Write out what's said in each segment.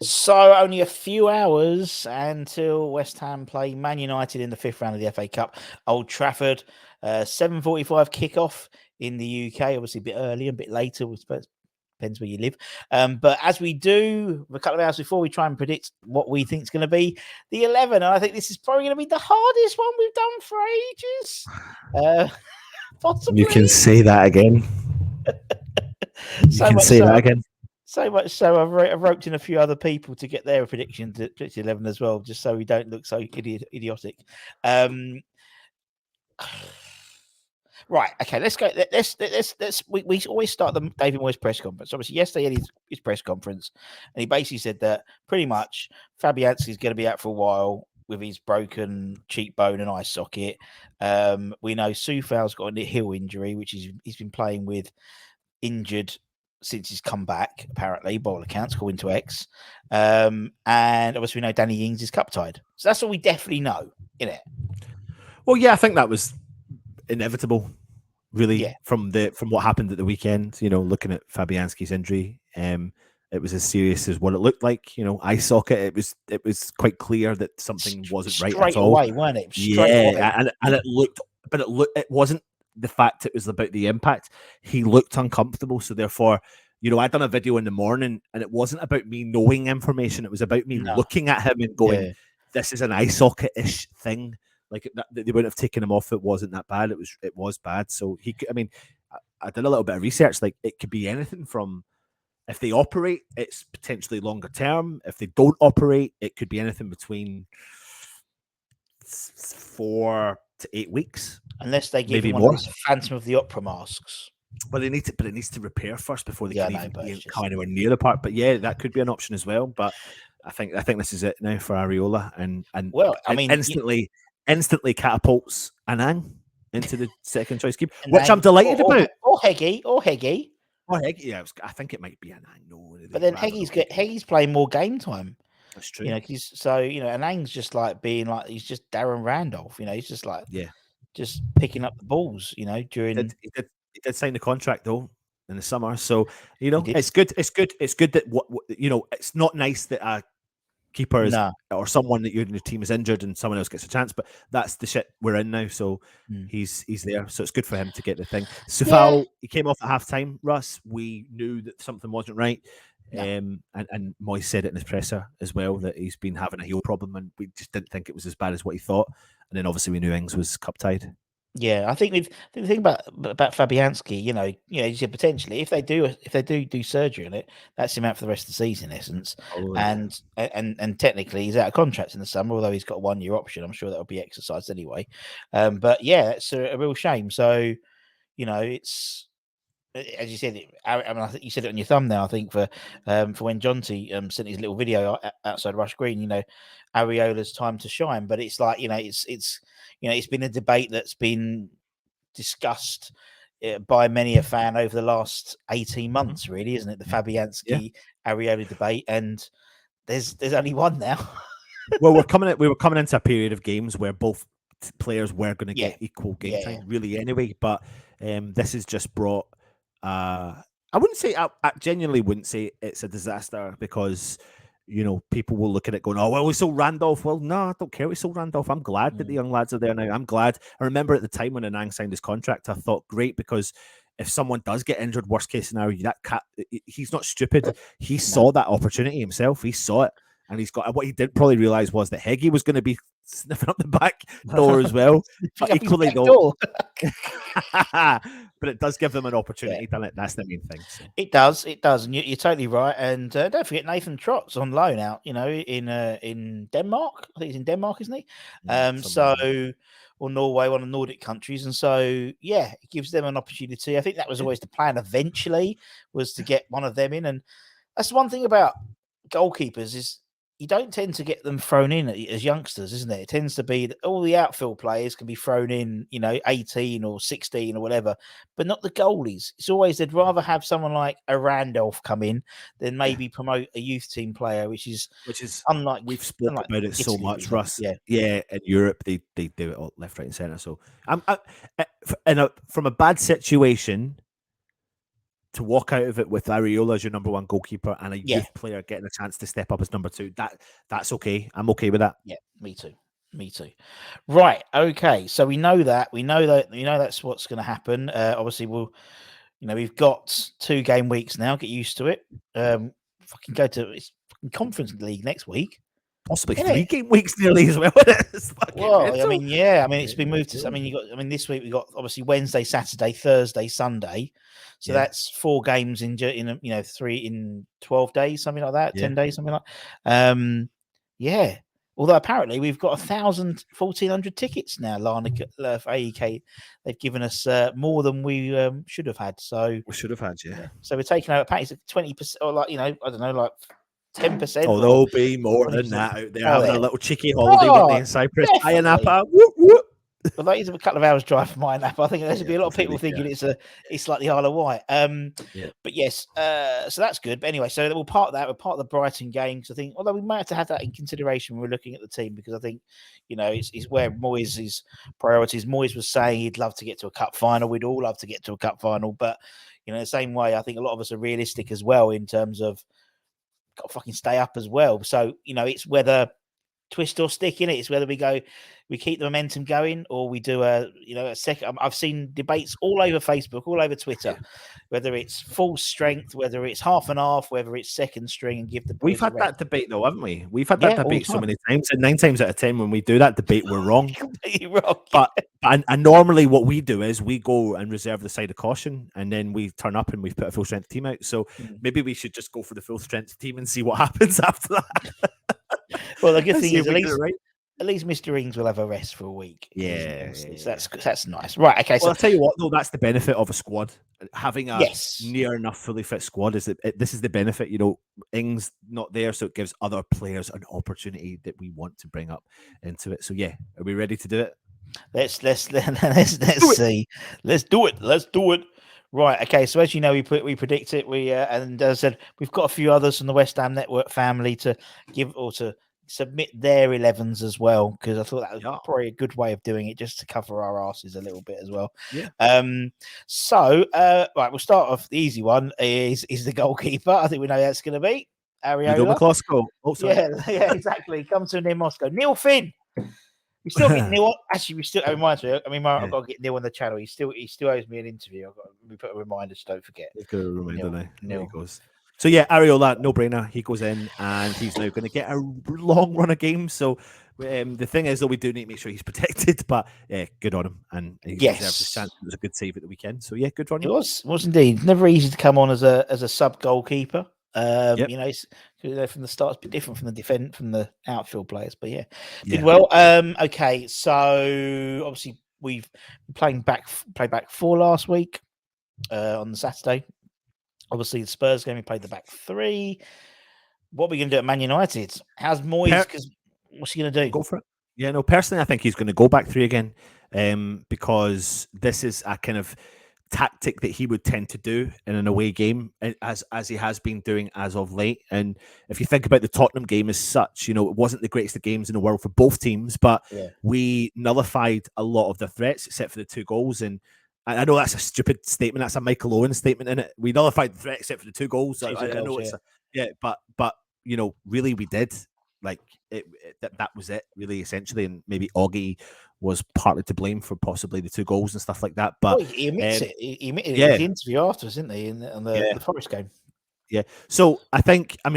So only a few hours until West Ham play Man United in the 5th round of the FA Cup, Old Trafford. 7:45 kickoff in the UK. Obviously, a bit earlier, a bit later. I suppose depends where you live. But as we do a couple of hours before, we try and predict what we think is going to be the 11. And I think this is probably going to be the hardest one we've done for ages. Possibly. You can say that again. You can say that again. So much so, I've roped in a few other people to get their prediction to 11 as well, just so we don't look so idiotic. Right, okay, let's go. We always start the David Moyes press conference. Obviously, yesterday he had his press conference, and he basically said that pretty much Fabianski is going to be out for a while with his broken cheekbone and eye socket. We know Soufal's got a heel injury, which he's been playing with injured since he's come back, apparently, by all accounts, according to X. And obviously, we know Danny Ings is cup tied. So that's all we definitely know, innit? Well, yeah, I think that was inevitable, really, Yeah. from what happened at the weekend. You know, looking at Fabianski's injury, it was as serious as what it looked like. You know, eye socket. It was quite clear that something wasn't right at all. Straight away, wasn't it? Straight away. And it wasn't the fact it was about the impact. He looked uncomfortable, so therefore, you know, I'd done a video in the morning, and it wasn't about me knowing information. It was about me looking at him and going, "This is an eye socket-ish thing." Like they wouldn't have taken him off if it wasn't that bad. It was bad. So he could, I mean, I did a little bit of research. Like it could be anything from, if they operate, it's potentially longer term. If they don't operate, it could be anything between 4 to 8 weeks. Unless they give him one of those Phantom of the Opera masks. Well, it needs to repair first before they can even come anywhere near the park. But yeah, that could be an option as well. But I think this is it now for Areola, and well, I mean, instantly catapults Anang into the second choice keeper, which I'm delighted about. Or Heggie. Yeah, I think it might be Anang. No, but then Heggie's playing more game time. That's true. You know, Anang's just like being like he's just Darren Randolph. You know, he's just like just picking up the balls. You know, during he did sign the contract though in the summer, so you know it's good. It's good that what you know. It's not nice that a keeper is, or someone that your team is injured and someone else gets a chance, but that's the shit we're in now. So he's there, so it's good for him to get the thing. Soufal, he came off at halftime. Russ, we knew that something wasn't right. And Moyes said it in his presser as well that he's been having a heel problem, and we just didn't think it was as bad as what he thought. And then obviously we knew Ings was cup tied. Yeah, I think the thing about Fabianski, you know, you said potentially if they do surgery on it, that's him out for the rest of the season, in essence. And technically he's out of contract in the summer, although he's got a 1-year option. I'm sure that'll be exercised anyway. But yeah, it's a real shame. So, you know, it's as you said. I mean, I think you said it on your thumbnail. I think for when Jonty sent his little video outside Rush Green, you know, Areola's time to shine. But it's like, you know, it's been a debate that's been discussed by many a fan over the last 18 months, really, isn't it? The Fabianski Areola debate, and there's only one now. Well, we were coming into a period of games where both players were going to get equal game time, really, anyway. But this has just brought. I genuinely wouldn't say it's a disaster, because you know, people will look at it going, "Oh, well, we sold Randolph." Well, no, I don't care. We sold Randolph. I'm glad that the young lads are there now. I'm glad. I remember at the time when Anang signed his contract, I thought, great, because if someone does get injured, worst case scenario, he's not stupid. He saw that opportunity himself. He saw it, and he's got. What he didn't probably realize was that Heggie was going to be sniffing up the back door as well. But equally, though. But it does give them an opportunity, doesn't it? That's the main thing. So. It does, and you're totally right. And don't forget Nathan Trott's on loan out, you know, in Denmark. I think he's in Denmark, isn't he? Or Norway, one of the Nordic countries. And so, it gives them an opportunity. I think that was always the plan. Eventually, was to get one of them in, and that's one thing about goalkeepers is. You don't tend to get them thrown in as youngsters, isn't it? It tends to be that all the outfield players can be thrown in, you know, 18 or 16 or whatever, but not the goalies. It's always they'd rather have someone like a Randolph come in than maybe promote a youth team player, which is unlike we've spoken about it so much, Russ. In Europe they do it all left, right, and centre. So from a bad situation, to walk out of it with Areola as your number one goalkeeper and a youth player getting a chance to step up as number two, that's okay. I'm okay with that. Yeah, me too. Me too. Right. Okay. So we know that. We know that's what's going to happen. Obviously, we've got 2 game weeks now. Get used to it. Fucking go to Conference League next week. Possibly 3 game weeks nearly as well. Well, I mean, it's been moved to. This week we got obviously Wednesday, Saturday, Thursday, Sunday. So that's 4 games in 3 in 12 days, something like that. 10 days, something like. Yeah. Although apparently we've got 1,400 tickets now. Larnaca for AEK, they've given us more than we should have had. So we should have had, So we're taking out a package of 20%, or I don't know, like 10%. Oh, there'll be more than that out there having a little cheeky holiday with in Cyprus. Definitely. Napa. Whoop, whoop. Well, that is a couple of hours drive from my Napa. I think there's be a lot of people thinking it's like the Isle of Wight. But yes, so that's good. But anyway, so we'll part of that. We're part of the Brighton game because I think, although we might have to have that in consideration when we're looking at the team, because I think it's where Moyes' priorities. Moyes was saying he'd love to get to a cup final. We'd all love to get to a cup final, but the same way, I think a lot of us are realistic as well in terms of got to fucking stay up as well. So it's whether twist or stick in it. It's whether we keep the momentum going, or we do a second. I've seen debates all over Facebook, all over Twitter, whether it's full strength, whether it's half and half, whether it's second string, and give the. We've had that debate though, haven't we? We've had that debate so many times, and 9 times out of 10, when we do that debate, we're wrong. Completely wrong. But and normally what we do is we go and reserve the side of caution, and then we turn up and we've put a full strength team out. So maybe we should just go for the full strength team and see what happens after that. Well, the good thing is at least Mr. Ings will have a rest for a week. That's nice. Right. Okay. So I'll tell you what, though, that's the benefit of a squad. Having a near enough fully fit squad is that this is the benefit. Ings not there, so it gives other players an opportunity that we want to bring up into it. So are we ready to do it? Let's see. Let's do it. Right. Okay. So as you know, we predict it. And as I said, we've got a few others from the West Ham Network family to give or to submit their 11s as well, because I thought that was probably a good way of doing it, just to cover our asses a little bit as well. So right, we'll start off. The easy one is the goalkeeper. I think we know that's going to be Areola. Yeah, exactly. Come to near Moscow. Neil Finn. We still get Neil. Actually, it reminds me. I mean, I've got to get Neil on the channel. He still owes me an interview. We put a reminder, so don't forget. You've got a reminder. Neil goes. So Areola, no brainer. He goes in, and he's now going to get a long run of games. So the thing is, though, we do need to make sure he's protected. But good on him, and he deserves his chance. It was a good save at the weekend. So good on him. It was indeed never easy to come on as a sub goalkeeper. From the start, it's a bit different from the outfield players, but did well. Okay, so obviously we've played back 4 last week on the Saturday. Obviously the Spurs game, we played the back 3. What are we going to do at Man United? How's Moyes? Because what's he going to do? Go for it. Yeah, no. Personally, I think he's going to go back 3 again, because this is a kind of tactic that he would tend to do in an away game, as he has been doing as of late. And if you think about the Tottenham game as such, it wasn't the greatest of games in the world for both teams, but we nullified a lot of their threats except for the 2 goals. And I know that's a stupid statement. That's a Michael Owen statement in it. We nullified the threat except for the 2 goals. I know it's but really we did. Like that was it, really, essentially. And maybe Augie was partly to blame for possibly the 2 goals and stuff like that. But he admits it. He admitted it in the interview afterwards, didn't he? On the Forest game. Yeah. So I think, I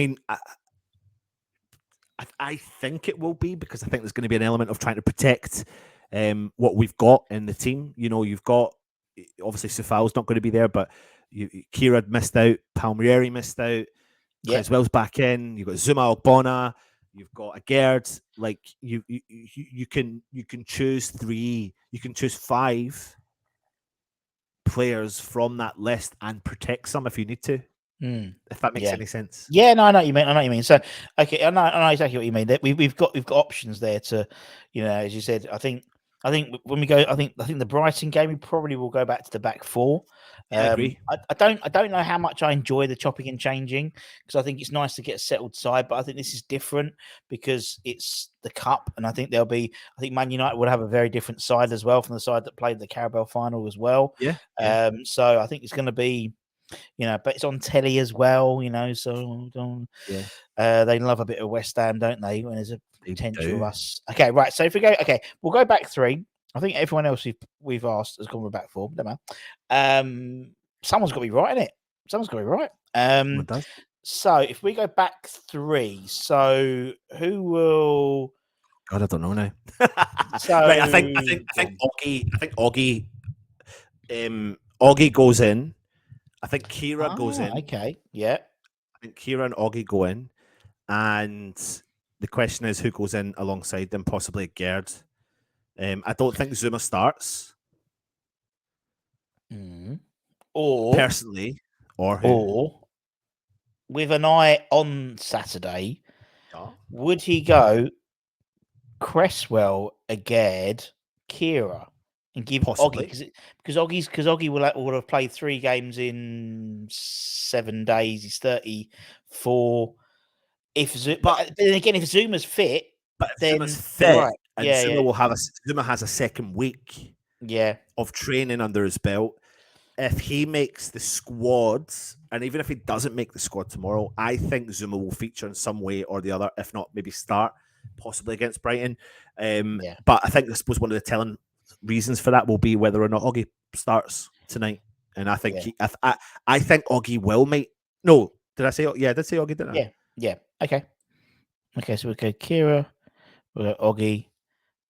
think it will be, because I think there's going to be an element of trying to protect what we've got in the team. You've got, obviously Sefal's not going to be there, but Kira missed out, Palmieri missed out, Creswell's back in. You've got Zuma Ogbonna, you've got a Gerd. Like you can choose 3, you can choose 5 players from that list and protect some if you need to. If that makes any sense. Yeah, no, I know what you mean. I know what you mean. So, okay, I know exactly what you mean. That we've got options there to, as you said. I think when we go, I think the Brighton game, we probably will go back to the back 4. I agree. I don't know how much I enjoy the chopping and changing, because I think it's nice to get a settled side, but I think this is different because it's the cup, and I think Man United would have a very different side as well from the side that played the Carabao final as well. Yeah. So I think it's going to be But it's on telly as well. So they love a bit of West Ham, don't they? When there's a potential of us. Okay, right. So if we go, we'll go back 3. I think everyone else we've asked has gone with back 4. Don't know. Someone's got to be right in it. Someone's got to be right. It does. So if we go back 3, so who will? God, I don't know now. So right, I think Oggy goes in. I think Kira goes in. Okay, yeah. I think Kira and Oggy go in, and the question is who goes in alongside them, possibly Gerd. I don't think Zuma starts. Or personally, or who? Or with an eye on Saturday, would he go Cresswell, Agard, Kira, and give Possibly. Oggy because Oggy will have played 3 games in 7 days. He's 34. But then again, if Zuma's fit, then Zuma's fit, right. and Zuma has a second week, of training under his belt. If he makes the squads, and even if he doesn't make the squad tomorrow, I think Zuma will feature in some way or the other. If not, maybe start possibly against Brighton. But I suppose one of the telling reasons for that will be whether or not Oggy starts tonight. And I think I think Oggy will make. No, did I say? Yeah, I did say Oggy, didn't I? Yeah. Okay. So we'll go Kira, we'll go Oggy,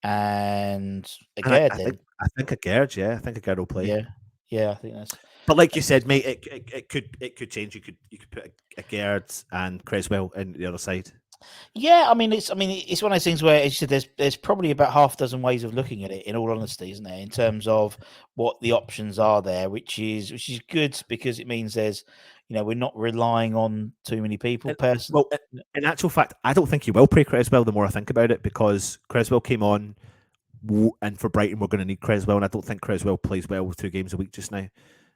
and Agard. I think Agard. Yeah, I think Agard will play. Yeah. I think that's. But like you said, mate, it could change. You could put Agard and Cresswell in the other side. Yeah, it's one of those things where it's there's probably about half a dozen ways of looking at it. In all honesty, isn't there? In terms of what the options are there, which is good because it means there's, we're not relying on too many people. Personally, well, in actual fact, I don't think he will play Cresswell. The more I think about it, because Cresswell came on, and for Brighton, we're going to need Cresswell, and I don't think Cresswell plays well with 2 games a week just now,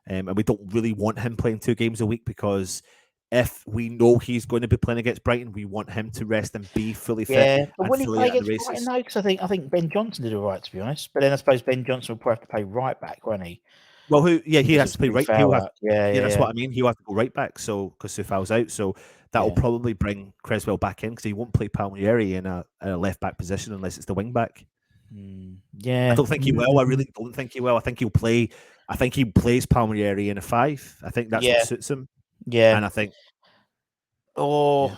and we don't really want him playing 2 games a week because. If we know he's going to be playing against Brighton, we want him to rest and be fully fit. Yeah, but will he play against Brighton though? Because I think Ben Johnson did all right, to be honest. But then I suppose Ben Johnson will probably have to play right back, won't he? Well, he has to play right. That's what I mean. He'll have to go right back. So because Sufal's out, so that will probably bring Cresswell back in because he won't play Palmieri in a left back position unless it's the wing back. Yeah, I don't think he will. I really don't think he will. I think he'll play. I think he plays Palmieri in a 5. I think that's what suits him. Yeah, and I think. You're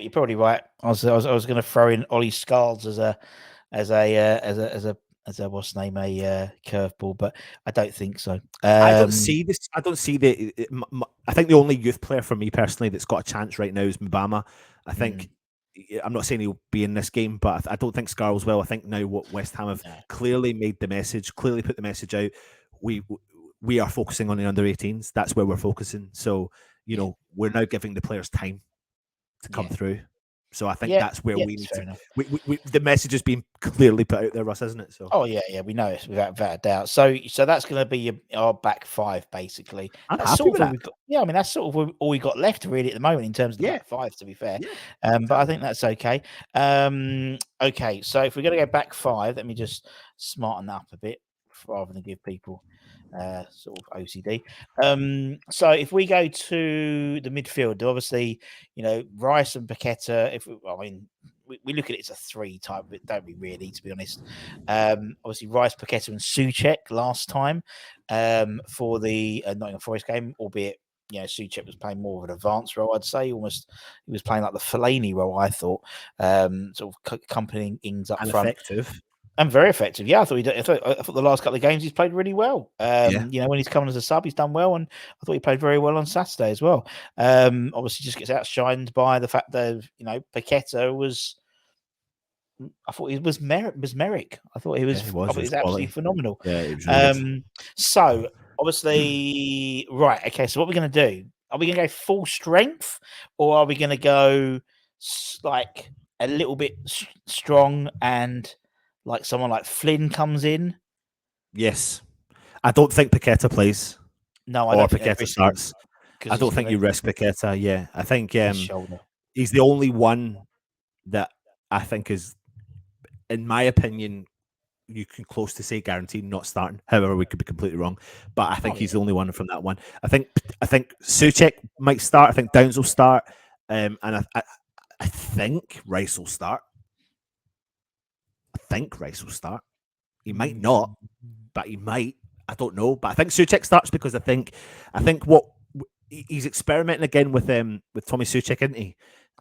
probably right. I was going to throw in Ollie Scarles as a what's name a curveball, but I don't think so. I don't see this. I don't see I think the only youth player for me personally that's got a chance right now is Mbama. I think. I'm not saying he'll be in this game, but I don't think Scarles will. I think now what West Ham have clearly made the message, clearly put the message out. We are focusing on the under-18s. That's where we're focusing. So, we're now giving the players time to come through. So I think that's where we need to. The message has been clearly put out there, Russ, isn't it? So. Oh yeah, we know it without a doubt. So that's going to be our back 5 basically. That's sort of that's sort of all we got left really at the moment in terms of the back 5. To be fair, but I think that's okay. Okay, so if we're going to go back 5, let me just smarten up a bit rather than give people sort of OCD. So if we go to the midfield, obviously, Rice and Paqueta. We look at it as a 3 type, but don't we really, to be honest? Obviously, Rice, Paqueta, and Souček last time for the Nottingham Forest game, albeit Souček was playing more of an advanced role. I'd say almost he was playing like the Fellaini role. I thought sort of accompanying Ings up front. Effective. And very effective. Yeah, I thought the last couple of games he's played really well. When he's coming as a sub, he's done well, and I thought he played very well on Saturday as well. Obviously, just gets outshined by the fact that Paqueta was. I thought he was Merrick. I thought he was. I thought he was absolutely phenomenal. Yeah, it was really so obviously, right. Okay, so what we're going to do? Are we going to go full strength, or are we going to go like a little bit strong and? Like someone like Flynn comes in. Yes, I don't think Paqueta plays. No, I don't think Paqueta starts. I don't think you risk Paqueta. Yeah, I think he's the only one that I think is, in my opinion, you can close to say guaranteed not starting. However, we could be completely wrong, but I think he's the only one from that one. I think Souček might start. I think Downs will start, and I think Rice will start. I think Rice will start. He might not, but he might. I don't know, but I think Souček starts because I think what he's experimenting again with Tommy Souček, isn't he?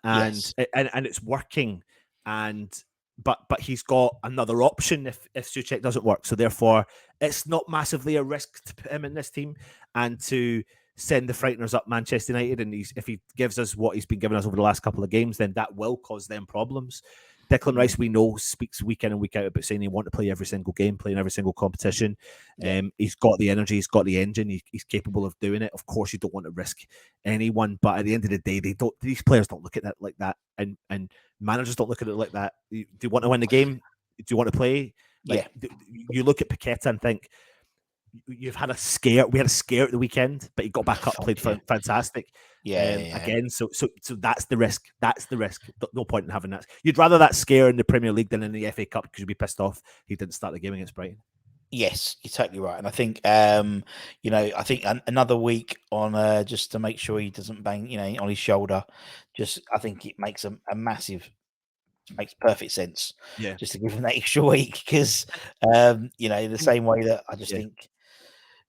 And it's working, but he's got another option if Souček doesn't work. So therefore, it's not massively a risk to put him in this team and to send the frighteners up Manchester United. And if he gives us what he's been giving us over the last couple of games, then that will cause them problems. Declan Rice, we know, speaks week in and week out about saying he wants to play every single game, playing every single competition. He's got the energy, he's got the engine, he's capable of doing it. Of course, you don't want to risk anyone, but at the end of the day, these players don't look at that like that, and managers don't look at it like that. Do you want to win the game? Do you want to play? You look at Paqueta and think, you've had a scare. We had a scare at the weekend, but he got back up, played fantastic. Again, so that's the risk. That's the risk. No point in having that. You'd rather that scare in the Premier League than in the FA Cup because you'd be pissed off he didn't start the game against Brighton. Yes, you're totally right, and I think I think another week on just to make sure he doesn't bang on his shoulder. I think it makes a massive. Makes perfect sense. Just to give him that extra week because the same way that I just think.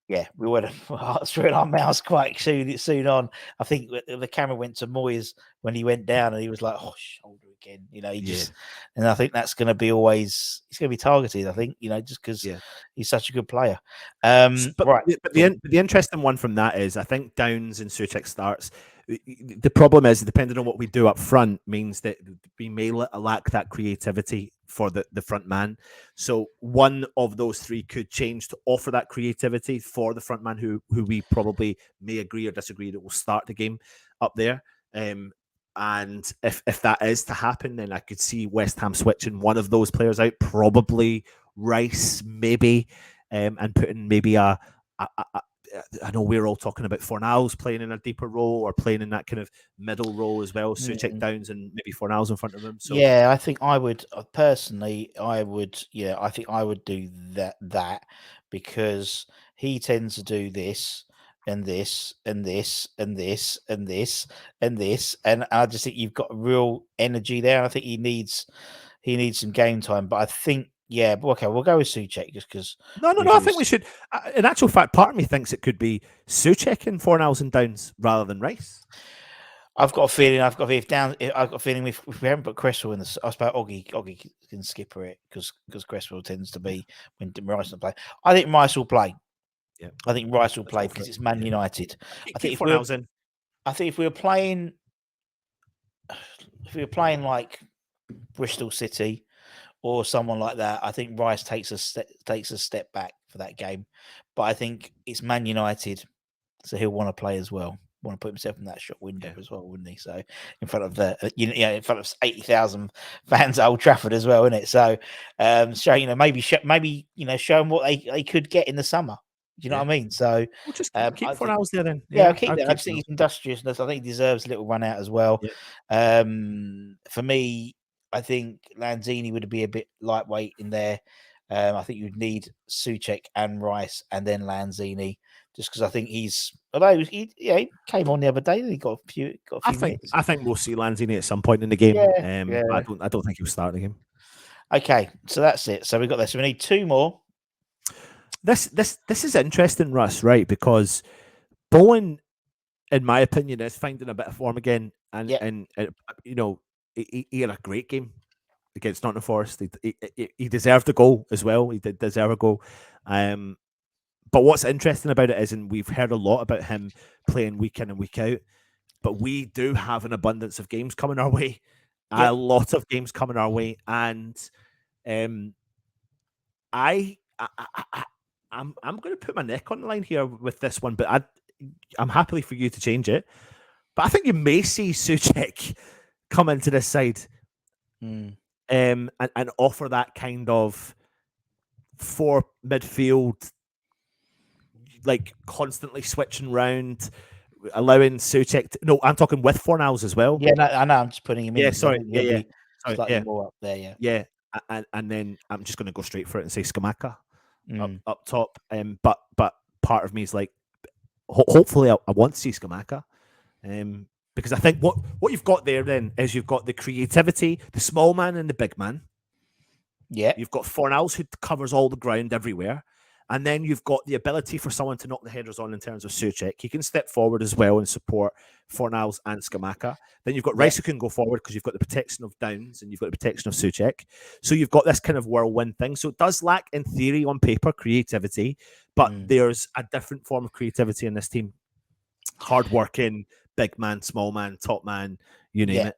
Yeah, we would have hearts through our mouths quite soon on. I think the camera went to Moyes when he went down, and he was like, "Oh, shoulder again." And I think that's going to be always. He's going to be targeted. I think just because he's such a good player. But the interesting one from that is, I think Downs and Souček starts. The problem is, depending on what we do up front, means that we may lack that creativity for the front man. So one of those three could change to offer that creativity for the front man, who we probably may agree or disagree that will start the game up there. And if that is to happen, then I could see West Ham switching one of those players out, probably Rice, maybe, and putting maybe I know we're all talking about Fornals playing in a deeper role or playing in that kind of middle role as well. Souček Downs and maybe Fornals in front of him. So I think I would personally. I think I would do that because he tends to do this and this and this and this and this and this, and I just think you've got real energy there. I think he needs some game time, but I think. Yeah, but okay, we'll go with Souček just because. No. I think we should. In actual fact, part of me thinks it could be Souček and Fornals and Downs rather than Rice. I've got a feeling. I've got a feeling if we haven't put Cresswell in the. I suppose Oggy can skipper it because Cresswell tends to be when Rice will play. I think Rice will play. Yeah, I think Rice will play because it's Man United. I think if we were playing like Bristol City or someone like that, I think Rice takes a step back for that game. But I think it's Man United, so he'll want to play as well. Want to put himself in that shot window as well, wouldn't he? So in front of in front of 80,000 fans at Old Trafford as well, isn't it? So maybe show them what they could get in the summer. Do you know what I mean? So we'll just keep Fornals there then. I'll keep that. I just think his industriousness. I think he deserves a little run out as well. Yeah. For me, I think Lanzini would be a bit lightweight in there. I think you'd need Souček and Rice and then Lanzini, just because I think although he came on the other day, he got a few minutes. I think we'll see Lanzini at some point in the game. I don't think he'll start the game. Okay, so that's it. So we've got this. So we need two more. This is interesting, Russ, right? Because Bowen, in my opinion, is finding a bit of form again, and he had a great game against Nottingham Forest. He deserved a goal as well. He did deserve a goal. But what's interesting about it is, and we've heard a lot about him playing week in and week out, but we do have an abundance of games coming our way. A lot of games coming our way. And I'm going to put my neck on the line here with this one, but I'm happy for you to change it. But I think you may see Souček come into this side and offer that kind of for midfield, like constantly switching round, allowing Souček. No, I'm talking with Fornals as well. Yeah, no, I know. I'm just putting him in. Yeah, sorry. Slightly more up there. Yeah. and then I'm just going to go straight for it and say Skamaka Mm. up top. But part of me is like, hopefully, I want to see Skamaka. Because I think what you've got there then is you've got the creativity, the small man and the big man. Yeah. You've got Fornals who covers all the ground everywhere. And then you've got the ability for someone to knock the headers on in terms of Suchek. He can step forward as well and support Fornals and Skamaka. Then you've got Rice who can go forward because you've got the protection of Downs and you've got the protection of Suchek. So you've got this kind of whirlwind thing. So it does lack, in theory, on paper, creativity, but there's a different form of creativity in this team. Hard-working, big man, small man, top man, you name it.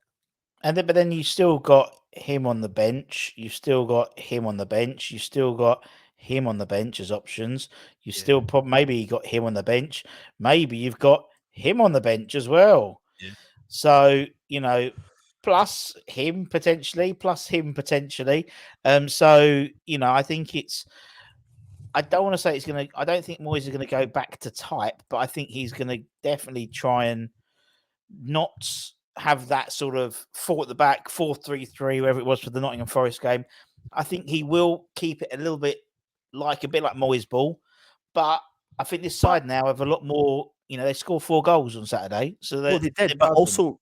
But then you still got him on the bench. You've still got him on the bench. You still got him on the bench as options. You still maybe you got him on the bench. Maybe you've got him on the bench as well. Yeah. So, plus him potentially. So, I think I don't want to say I don't think Moyes is going to go back to type, but I think he's going to definitely try and not have that sort of 4 at the back, 4-3-3, wherever it was for the Nottingham Forest game. I think he will keep it a bit like Moyes ball, but I think this side now have a lot more. They scored 4 goals on Saturday, so they did. But also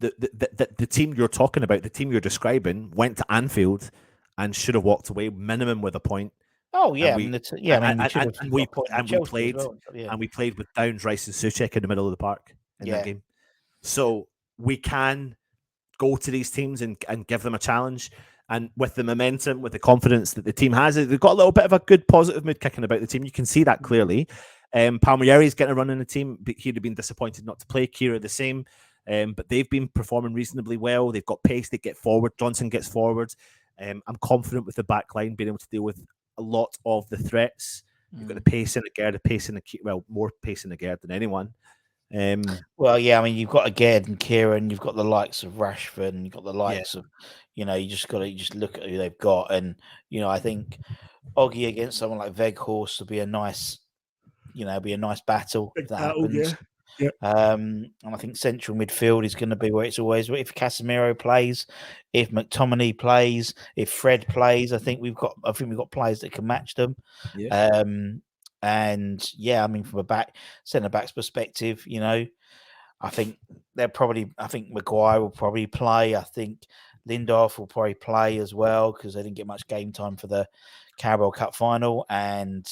the team you're talking about, the team you're describing, went to Anfield and should have walked away minimum with a point. Oh yeah, we played with Downs, Rice, and Suchek in the middle of the park in that game. So we can go to these teams and give them a challenge. And with the momentum, with the confidence that the team has, they've got a little bit of a good positive mood kicking about the team. You can see that clearly. Palmieri's getting a run in the team, but he'd have been disappointed not to play. Kira the same. But they've been performing reasonably well. They've got pace. They get forward. Johnson gets forward. I'm confident with the back line being able to deal with a lot of the threats. You've got the pace in the Gerd, more pace in the Gerd than anyone. You've got Aged and Kieran, you've got the likes of Rashford, and you've got the likes of, you just look at who they've got, and I think Oggy against someone like Weghorst would be a nice, battle if that happens. Yeah. And I think central midfield is going to be where it's always. If Casemiro plays, if McTominay plays, if Fred plays, I think we've got players that can match them. Yeah. And from a centre back's perspective, I think Maguire will probably play. I think Lindelof will probably play as well because they didn't get much game time for the Carabao Cup final. And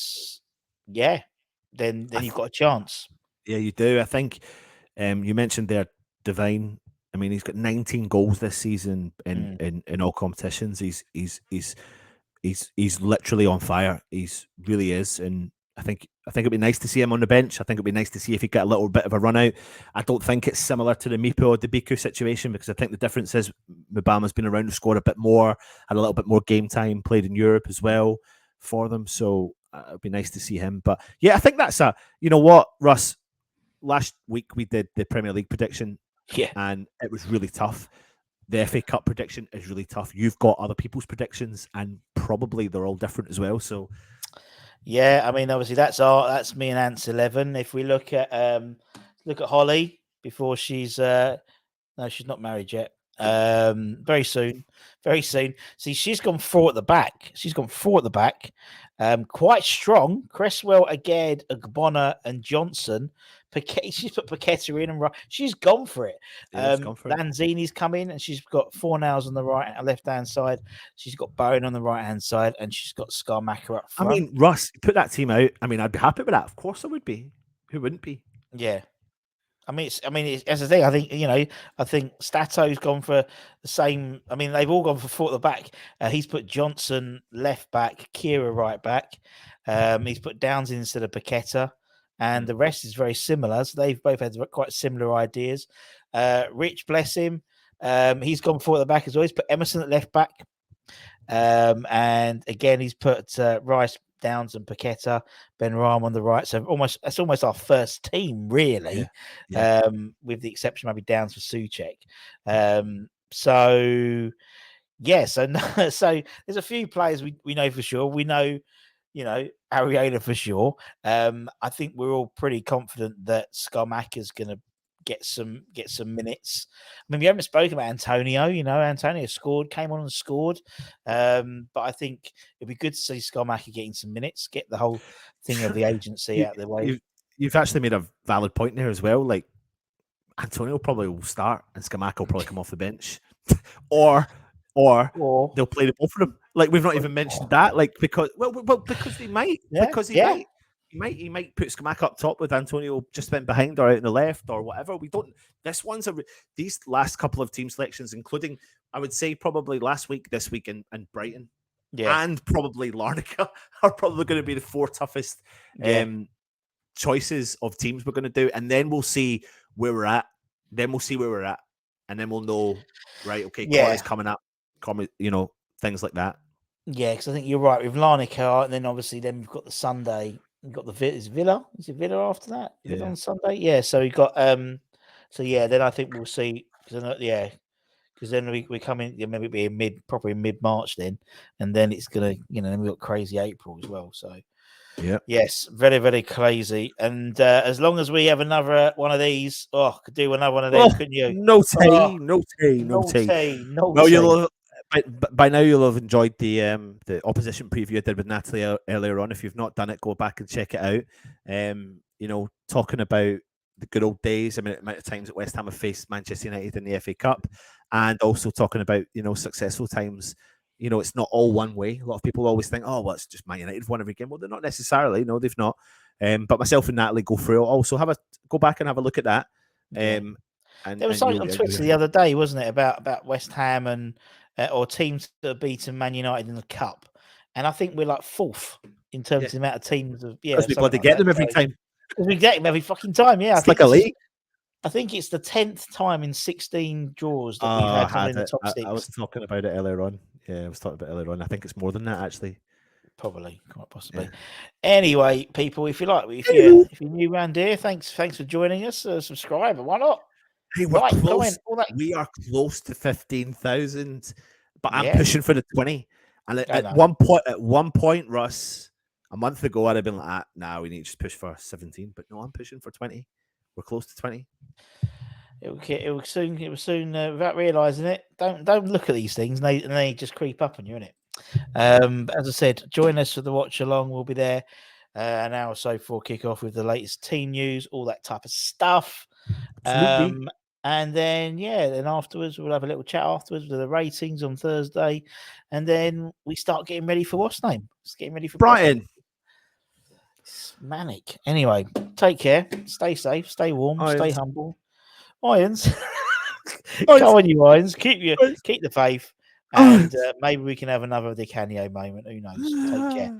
then you've got a chance. Yeah, you do. I think you mentioned there Divine. I mean, he's got 19 goals this season in all competitions. He's literally on fire. He's really is, and I think it'd be nice to see him on the bench. I think it'd be nice to see if he get a little bit of a run out. I don't think it's similar to the Mipo or the Biku situation because I think the difference is Mbama's been around the squad a bit more, had a little bit more game time, played in Europe as well for them. So it'd be nice to see him. But yeah, I think that's you know what, Russ. Last week we did the Premier League prediction, and it was really tough. The FA Cup prediction is really tough. You've got other people's predictions, and probably they're all different as well. So, yeah, I mean, obviously that's me and Ant's 11. If we look at Holly before she's no, she's not married yet. Very soon. See, she's gone 4 at the back. Quite strong. Cresswell, Aged, Agbonna, and Johnson. She's put Paqueta in and she's gone for it. Lanzini's come in and she's got Fornals on the right and left hand side. She's got Bowen on the right hand side and she's got Skamaka up front. I mean, Russ, put that team out. I mean, I'd be happy with that. Of course I would be. Who wouldn't be? Yeah. It's as a thing. I think Stato's gone for the same. I mean, they've all gone for 4 at the back. He's put Johnson left back, Kira right back. He's put Downs in instead of Paqueta, and the rest is very similar. So they've both had quite similar ideas. Rich, bless him, he's gone 4 at the back as well. He's put Emerson at left back, and again he's put Rice, Downs and Paqueta, Ben Rahm on the right. So that's almost our first team, really. Yeah. With the exception maybe Downs for Suchek. So there's a few players we know for sure. We know, Ariela for sure. I think we're all pretty confident that Skamaka is going to get some minutes. I mean, we haven't spoken about Antonio. Antonio came on and scored. But I think it'd be good to see Skamaka getting some minutes, get the whole thing of the agency out of the way. You've actually made a valid point there as well. Like, Antonio probably will start and Skamaka will probably come off the bench. or they'll play the both of them. Like, we've not even mentioned that. Like, because they might. Because he might. He might put Skamaka up top with Antonio just went behind or out in the left or whatever. We don't. These last couple of team selections, including, I would say, probably last week, this week, and Brighton, and probably Larnaca, are probably going to be the 4 toughest choices of teams we're going to do, and then we'll see where we're at. And then we'll know, right? Okay, Corey's coming up. Things like that. Yeah, because I think you're right with Larnaca, and then obviously we've got the Sunday. We've got the Villa. Is it Villa after that? Villa on Sunday? Yeah. So we got then I think we'll see. Because then we come in. Maybe it'll be probably mid March then, and then it's gonna then we've got crazy April as well. So yes, very very crazy. And as long as we have another one of these, could do another one of them, couldn't you? No tea. Well, by now you'll have enjoyed the opposition preview I did with Natalie earlier on. If you've not done it, go back and check it out. Talking about the good old days. I mean, the amount of times that West Ham have faced Manchester United in the FA Cup, and also talking about successful times. It's not all one way. A lot of people always think, oh, well, it's just Man United won every game. Well, they're not necessarily. No, they've not. But myself and Natalie go through it. Also, go back and have a look at that. And there was something on Twitter the other day, wasn't it, about West Ham and or teams that have beaten Man United in the Cup, and I think we're like 4th in terms of the amount of teams. Because we bloody get them every time. Because we get them every fucking time. Yeah, it's like a league. I think it's the 10th time in 16 draws that we've had someone in the top 6. I was talking about it earlier on. Yeah, I was talking about it earlier on. I think it's more than that, actually. Probably, quite possibly. Yeah. Anyway, people, if you're new around here, thanks for joining us. Subscribe, and why not? Hey, we're close. We are close to 15,000, but I'm pushing for the 20. And at one point, Russ, a month ago, I'd have been like, we need to just push for 17. But no, I'm pushing for 20. We're close to 20. It will soon. Without realising it, don't look at these things, and they just creep up on you, innit? As I said, join us for the watch along. We'll be there an hour or so before kick-off with the latest team news, all that type of stuff. And then afterwards we'll have a little chat afterwards with the ratings on Thursday, and then we start getting ready for what's name? Just getting ready for Brighton. It's manic. Anyway, take care. Stay safe. Stay warm. Stay humble. Irons. Go on, you Irons. Keep the faith, and maybe we can have another Di Canio moment. Who knows? Take care.